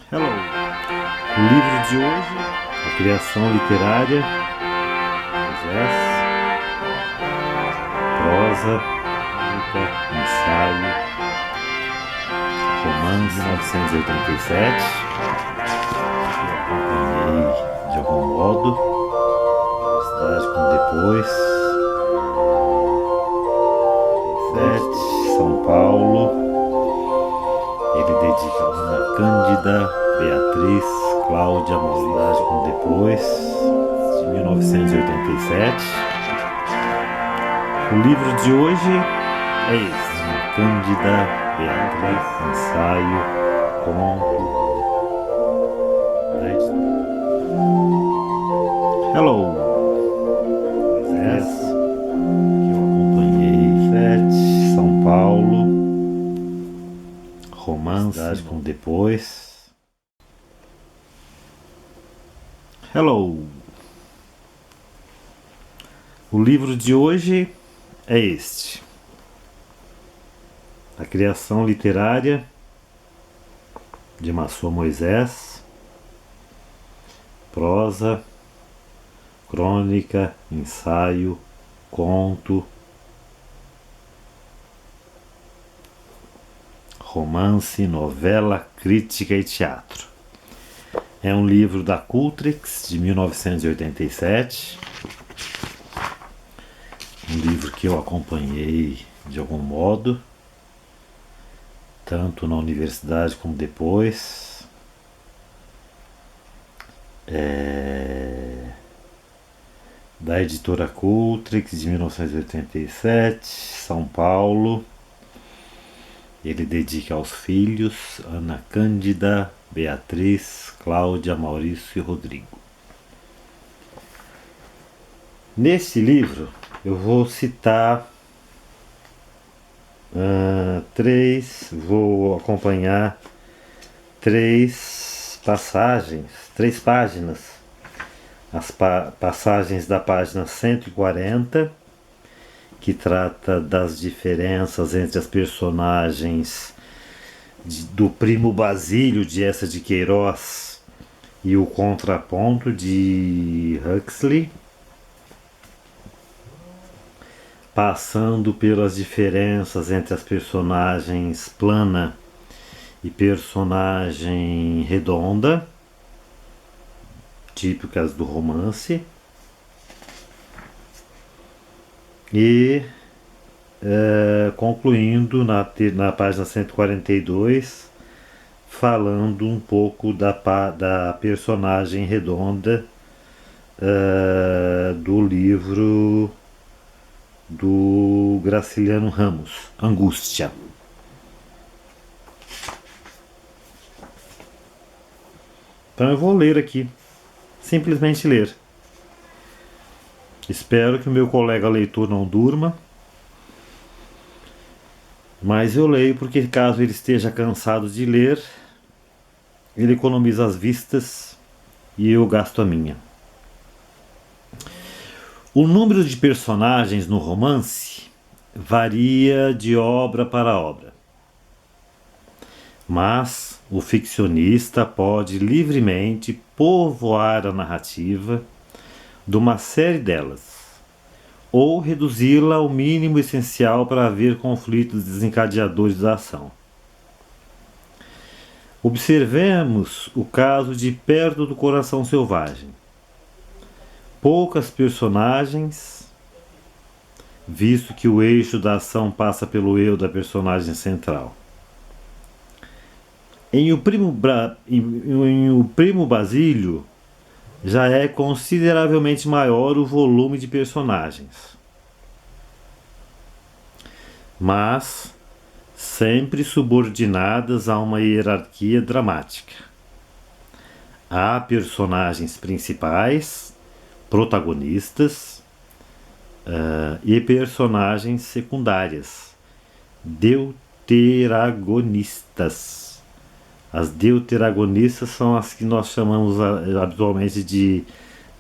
Hello! O livro de hoje, a criação literária, Moisés, prosa, crônica, ensaio, romance 1987. Eu acompanhei de algum modo, Universidade com Depois, 87, São Paulo. Ele dedica a Ana Cândida, Beatriz, Cláudia, Mocidade com Depois, de 1987. O livro de hoje é esse: Ana Cândida, Beatriz, ensaio, conto. Hello! Moisés, que eu acompanhei, São Paulo. Romance com Depois. Hello! O livro de hoje é este: A criação literária de Maçô Moisés, prosa, crônica, ensaio, conto, romance, novela, crítica e teatro. É um livro da Cultrix, de 1987. Um livro que eu acompanhei de algum modo, tanto na universidade como depois. Da editora Cultrix, de 1987, São Paulo. Ele dedica aos filhos Ana Cândida, Beatriz, Cláudia, Maurício e Rodrigo. Nesse livro eu vou citar vou acompanhar três páginas. As passagens da página 140, que trata das diferenças entre as personagens do Primo Basílio de Eça de Queiroz e o Contraponto de Huxley, passando pelas diferenças entre as personagens Plana e personagem Redonda, típicas do romance, e concluindo na página 142, falando um pouco da personagem Redonda do livro do Graciliano Ramos, Angústia. Então eu vou ler aqui, simplesmente ler. Espero que o meu colega leitor não durma, mas eu leio porque, caso ele esteja cansado de ler, ele economiza as vistas e eu gasto a minha. O número de personagens no romance varia de obra para obra, mas o ficcionista pode livremente povoar a narrativa de uma série delas, ou reduzi-la ao mínimo essencial para haver conflitos desencadeadores da ação. Observemos o caso de Perto do Coração Selvagem. Poucas personagens, visto que o eixo da ação passa pelo eu da personagem central. Em O Primo Basílio, já é consideravelmente maior o volume de personagens, mas sempre subordinadas a uma hierarquia dramática. Há personagens principais, protagonistas, e personagens secundárias, deuteragonistas. As deuteragonistas são as que nós chamamos habitualmente de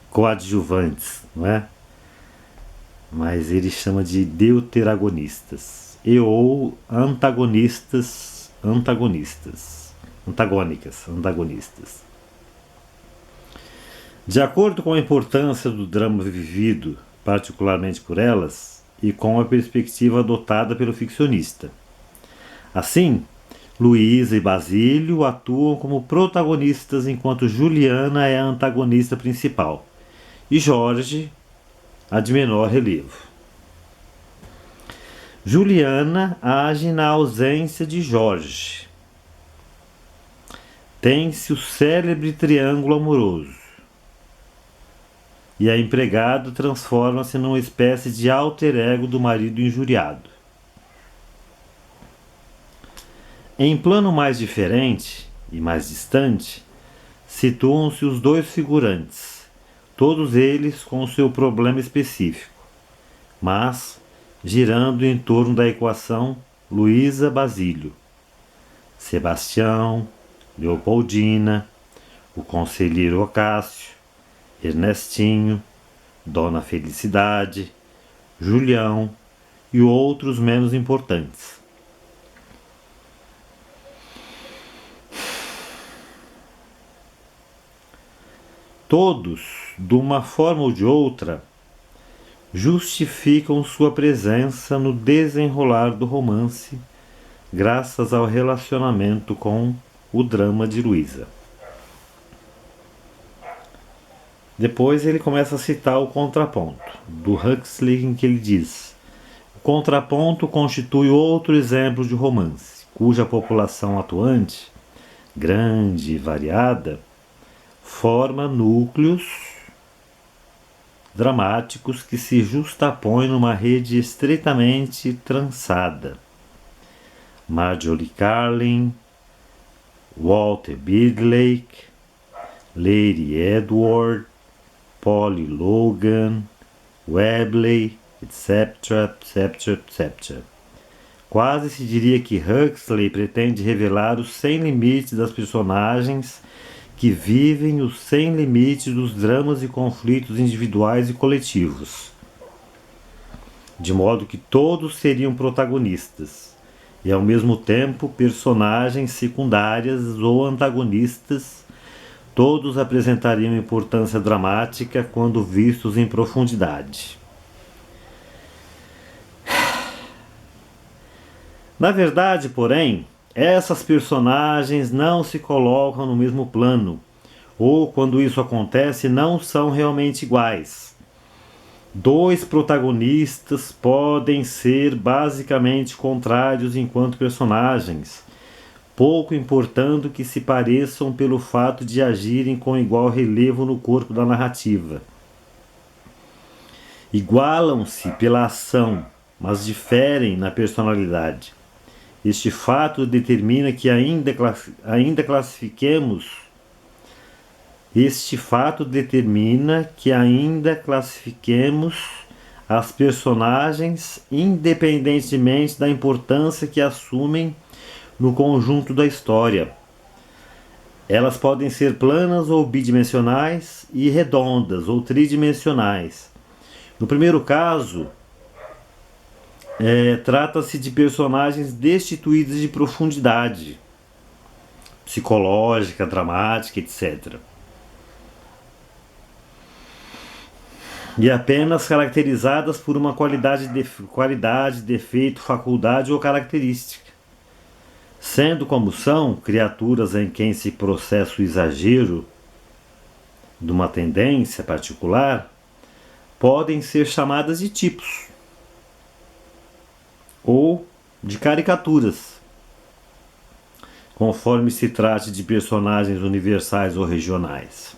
coadjuvantes, não é? Mas ele chama de deuteragonistas ou antagonistas. antagonistas. De acordo com a importância do drama vivido, particularmente por elas, e com a perspectiva adotada pelo ficcionista. Assim, Luísa e Basílio atuam como protagonistas enquanto Juliana é a antagonista principal e Jorge a de menor relevo. Juliana age na ausência de Jorge. Tem-se o célebre triângulo amoroso e a empregada transforma-se numa espécie de alter ego do marido injuriado. Em plano mais diferente e mais distante, situam-se os dois figurantes, todos eles com o seu problema específico, mas girando em torno da equação Luísa-Basílio, Sebastião, Leopoldina, o conselheiro Ocácio, Ernestinho, Dona Felicidade, Julião e outros menos importantes. Todos, de uma forma ou de outra, justificam sua presença no desenrolar do romance, graças ao relacionamento com o drama de Luísa. Depois ele começa a citar o contraponto do Huxley, em que ele diz: o contraponto constitui outro exemplo de romance, cuja população atuante, grande e variada, forma núcleos dramáticos que se justapõem numa rede estreitamente trançada. Marjorie Carlin, Walter Bidlake, Lady Edward, Polly Logan, Webley, etc, etc, etc. Quase se diria que Huxley pretende revelar os sem limites das personagens que vivem os sem limites dos dramas e conflitos individuais e coletivos, de modo que todos seriam protagonistas e ao mesmo tempo personagens secundárias ou antagonistas. Todos apresentariam importância dramática quando vistos em profundidade. Na verdade, porém, essas personagens não se colocam no mesmo plano, ou quando isso acontece, não são realmente iguais. Dois protagonistas podem ser basicamente contrários enquanto personagens, pouco importando que se pareçam pelo fato de agirem com igual relevo no corpo da narrativa. Igualam-se pela ação, mas diferem na personalidade. Este fato determina que ainda classifiquemos as personagens independentemente da importância que assumem no conjunto da história. Elas podem ser planas ou bidimensionais e redondas ou tridimensionais. No primeiro caso, trata-se de personagens destituídas de profundidade psicológica, dramática, etc. E apenas caracterizadas por uma qualidade, defeito, faculdade ou característica. Sendo como são, criaturas em quem se processa o exagero de uma tendência particular, podem ser chamadas de tipos ou de caricaturas, conforme se trate de personagens universais ou regionais.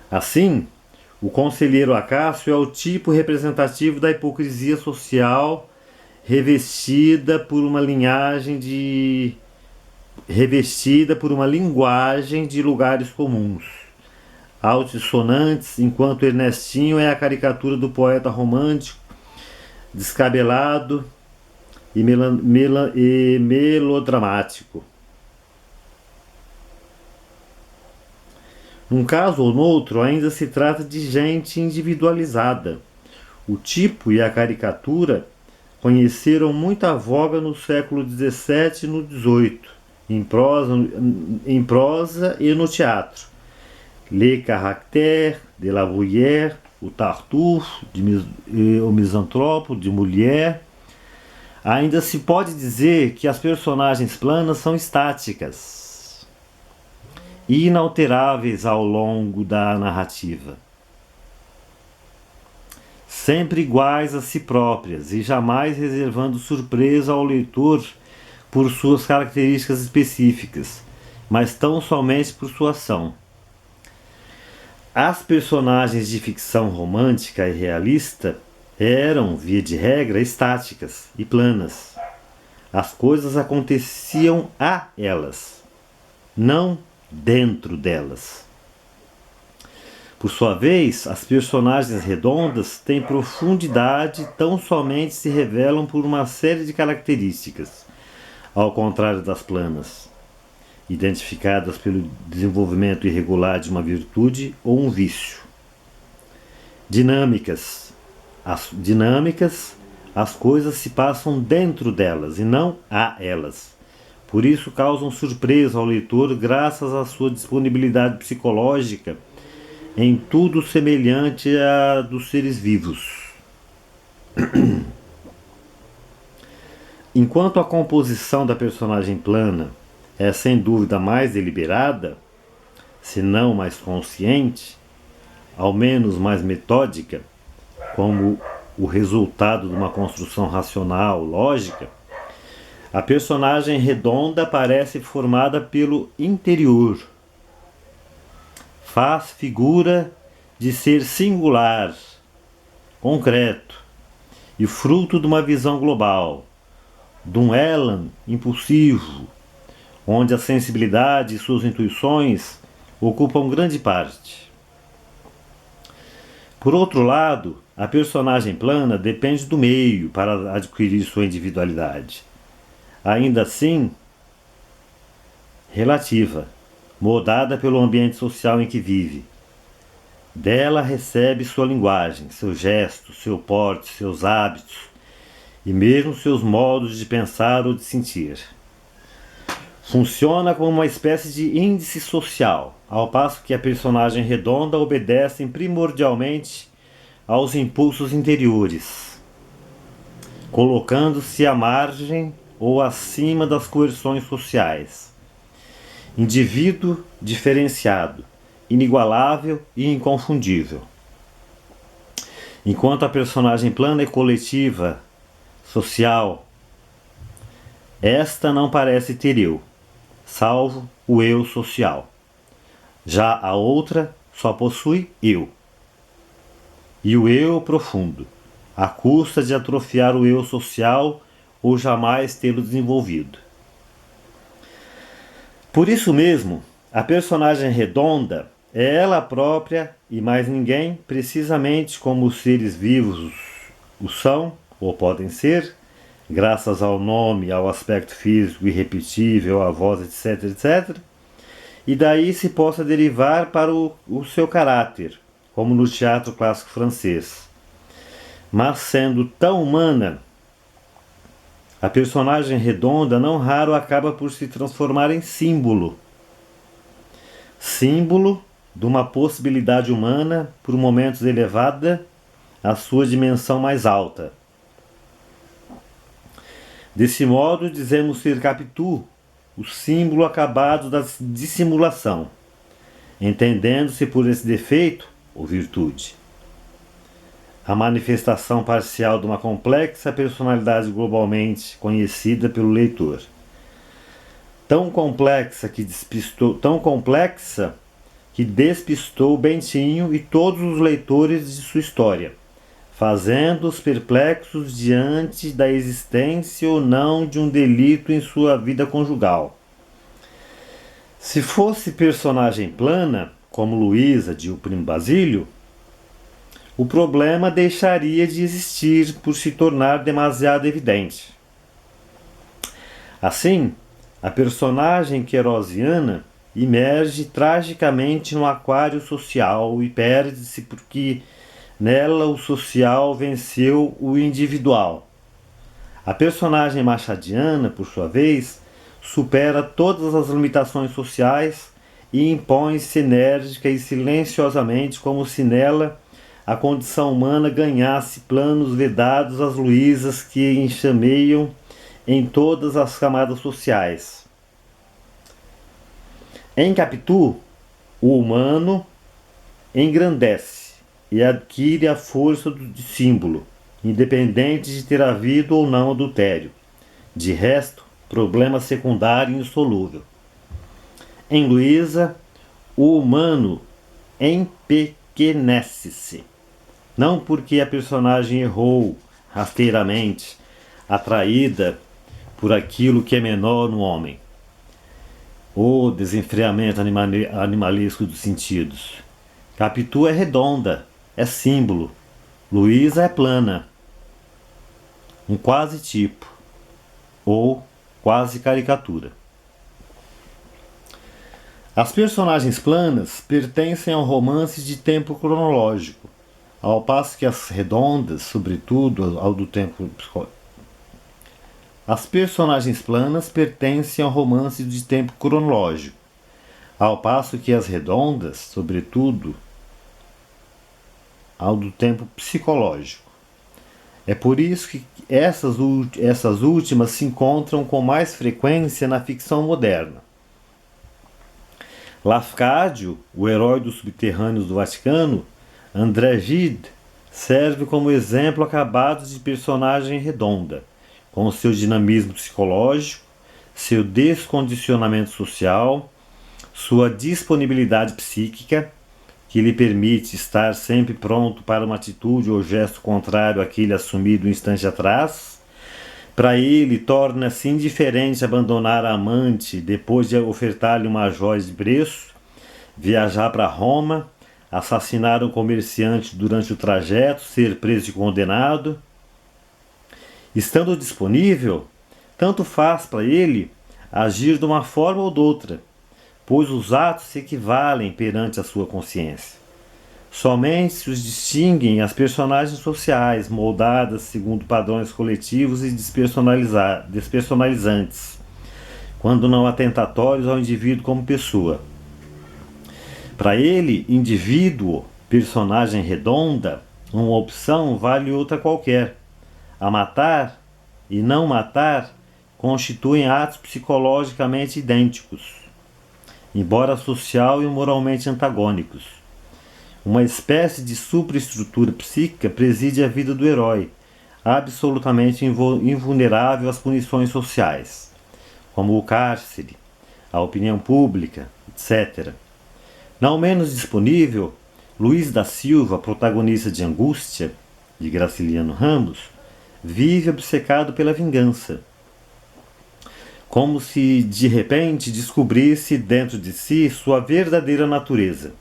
Assim, o conselheiro Acácio é o tipo representativo da hipocrisia social revestida por uma linguagem de lugares comuns, altissonantes, enquanto Ernestinho é a caricatura do poeta romântico, descabelado e melodramático. Num caso ou noutro, ainda se trata de gente individualizada. O tipo e a caricatura conheceram muita voga no século XVII e no XVIII, em prosa e no teatro. Le Caractère, de La Bruyère, o Tartuffe, o Misantropo, de Molière. Ainda se pode dizer que as personagens planas são estáticas, inalteráveis ao longo da narrativa, sempre iguais a si próprias e jamais reservando surpresa ao leitor por suas características específicas, mas tão somente por sua ação. As personagens de ficção romântica e realista eram, via de regra, estáticas e planas. As coisas aconteciam a elas, não dentro delas. Por sua vez, as personagens redondas têm profundidade e tão somente se revelam por uma série de características, ao contrário das planas, identificadas pelo desenvolvimento irregular de uma virtude ou um vício. Dinâmicas, as coisas se passam dentro delas e não a elas. Por isso causam surpresa ao leitor graças à sua disponibilidade psicológica em tudo semelhante à dos seres vivos. Enquanto a composição da personagem plana é sem dúvida mais deliberada, se não mais consciente, ao menos mais metódica, como o resultado de uma construção racional, lógica, a personagem redonda parece formada pelo interior. Faz figura de ser singular, concreto e fruto de uma visão global, de um élan impulsivo, onde a sensibilidade e suas intuições ocupam grande parte. Por outro lado, a personagem plana depende do meio para adquirir sua individualidade. Ainda assim, relativa, moldada pelo ambiente social em que vive. Dela recebe sua linguagem, seus gestos, seu porte, seus hábitos e mesmo seus modos de pensar ou de sentir. Funciona como uma espécie de índice social, ao passo que a personagem redonda obedece primordialmente aos impulsos interiores, colocando-se à margem ou acima das coerções sociais. Indivíduo diferenciado, inigualável e inconfundível. Enquanto a personagem plana é coletiva, social, esta não parece ter eu, salvo o eu social. Já a outra só possui eu. E o eu profundo, à custa de atrofiar o eu social ou jamais tê-lo desenvolvido. Por isso mesmo, a personagem redonda é ela própria e mais ninguém, precisamente como os seres vivos o são ou podem ser, graças ao nome, ao aspecto físico irrepetível, à voz, etc, etc, e daí se possa derivar para o seu caráter, como no teatro clássico francês. Mas sendo tão humana, a personagem redonda não raro acaba por se transformar em símbolo. Símbolo de uma possibilidade humana, por momentos elevada à sua dimensão mais alta. Desse modo, dizemos ser Capitu, o símbolo acabado da dissimulação, entendendo-se por esse defeito ou virtude. A manifestação parcial de uma complexa personalidade globalmente conhecida pelo leitor. Tão complexa que despistou Bentinho e todos os leitores de sua história, fazendo-os perplexos diante da existência ou não de um delito em sua vida conjugal. Se fosse personagem plana, como Luísa de O Primo Basílio, o problema deixaria de existir por se tornar demasiado evidente. Assim, a personagem querosiana emerge tragicamente no aquário social e perde-se porque nela o social venceu o individual. A personagem machadiana, por sua vez, supera todas as limitações sociais e impõe-se enérgica e silenciosamente, como se nela a condição humana ganhasse planos vedados às Luísas que enxameiam em todas as camadas sociais. Em Capitu, o humano engrandece e adquire a força de símbolo, independente de ter havido ou não adultério. De resto, problema secundário e insolúvel. Em Luísa, o humano empequenece-se, não porque a personagem errou rasteiramente, atraída por aquilo que é menor no homem, o desenfreamento animalesco dos sentidos. Capitu é redonda, é símbolo. Luísa é plana, um quase tipo, ou quase caricatura. As personagens planas pertencem ao romance de tempo cronológico, ao passo que as redondas, sobretudo, ao do tempo psicológico. As personagens planas pertencem ao romance de tempo cronológico, ao passo que as redondas, sobretudo, ao do tempo psicológico. É por isso que essas últimas se encontram com mais frequência na ficção moderna. Lafcadio, o herói dos subterrâneos do Vaticano, André Gide, serve como exemplo acabado de personagem redonda, com seu dinamismo psicológico, seu descondicionamento social, sua disponibilidade psíquica, que lhe permite estar sempre pronto para uma atitude ou gesto contrário àquele assumido um instante atrás. Para ele, torna-se indiferente abandonar a amante depois de ofertar-lhe uma joia de preço, viajar para Roma, assassinar um comerciante durante o trajeto, ser preso e condenado. Estando disponível, tanto faz para ele agir de uma forma ou de outra, pois os atos se equivalem perante a sua consciência. Somente se os distinguem as personagens sociais, moldadas segundo padrões coletivos e despersonalizantes, quando não atentatórios ao indivíduo como pessoa. Para ele, indivíduo, personagem redonda, uma opção vale outra qualquer. A matar e não matar constituem atos psicologicamente idênticos, embora social e moralmente antagônicos. Uma espécie de superestrutura psíquica preside a vida do herói, absolutamente invulnerável às punições sociais, como o cárcere, a opinião pública, etc. Não menos disponível, Luiz da Silva, protagonista de Angústia, de Graciliano Ramos, vive obcecado pela vingança, como se de repente descobrisse dentro de si sua verdadeira natureza,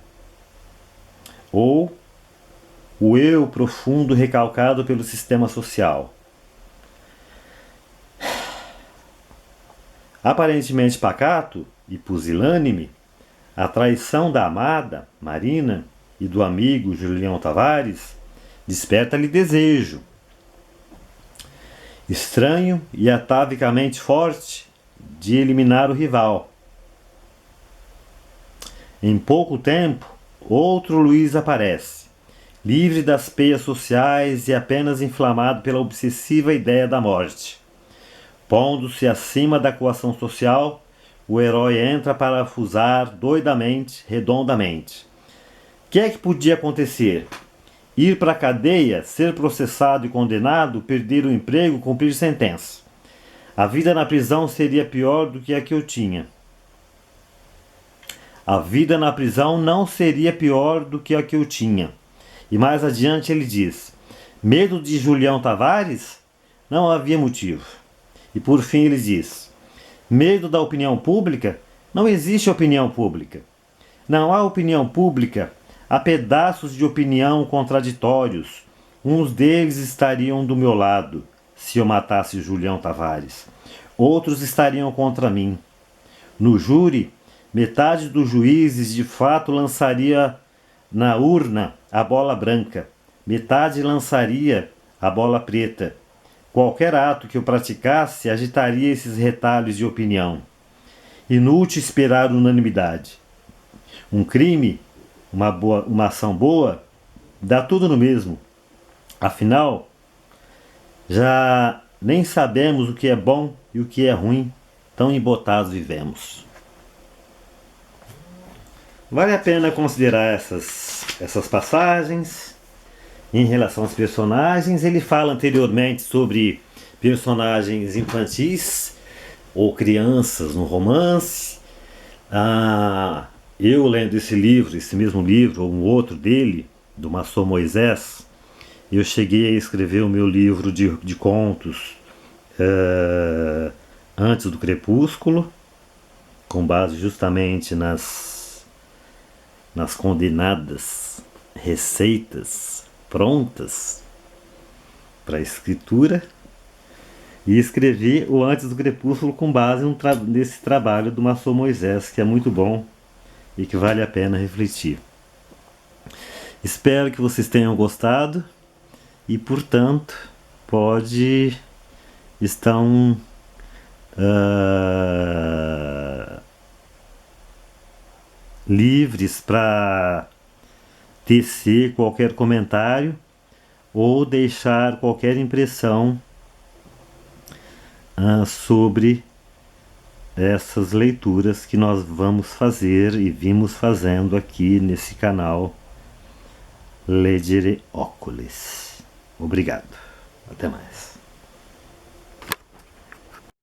ou o eu profundo recalcado pelo sistema social. Aparentemente pacato e pusilânime, a traição da amada, Marina, e do amigo Julião Tavares desperta-lhe desejo. Estranho e atavicamente forte de eliminar o rival. Em pouco tempo, outro Luiz aparece, livre das peias sociais e apenas inflamado pela obsessiva ideia da morte. Pondo-se acima da coação social, o herói entra a parafusar doidamente, redondamente. O que é que podia acontecer? Ir para a cadeia, ser processado e condenado, perder o emprego, cumprir sentença. A vida na prisão seria pior do que a que eu tinha. A vida na prisão não seria pior do que a que eu tinha. E mais adiante ele diz: medo de Julião Tavares? Não havia motivo. E por fim ele diz: medo da opinião pública? Não existe opinião pública. Não há opinião pública. Há pedaços de opinião contraditórios. Uns deles estariam do meu lado, se eu matasse Julião Tavares. Outros estariam contra mim. No júri, metade dos juízes de fato lançaria na urna a bola branca, metade lançaria a bola preta. Qualquer ato que eu praticasse agitaria esses retalhos de opinião. Inútil esperar unanimidade. Um crime, uma ação boa, dá tudo no mesmo. Afinal, já nem sabemos o que é bom e o que é ruim, tão embotados vivemos. Vale a pena considerar essas passagens. Em relação aos personagens, ele fala anteriormente sobre personagens infantis ou crianças no romance. Eu lendo esse mesmo livro, ou um outro dele, do Maçom Moisés, eu cheguei a escrever o meu livro de contos antes do crepúsculo, com base justamente nas condenadas receitas prontas para a escritura, e escrevi o Antes do Crepúsculo com base nesse trabalho do Maçom Moisés, que é muito bom e que vale a pena refletir. Espero que vocês tenham gostado e, portanto, estão livres para tecer qualquer comentário ou deixar qualquer impressão sobre essas leituras que nós vamos fazer e vimos fazendo aqui nesse canal Legere Oculis. Obrigado. Até mais.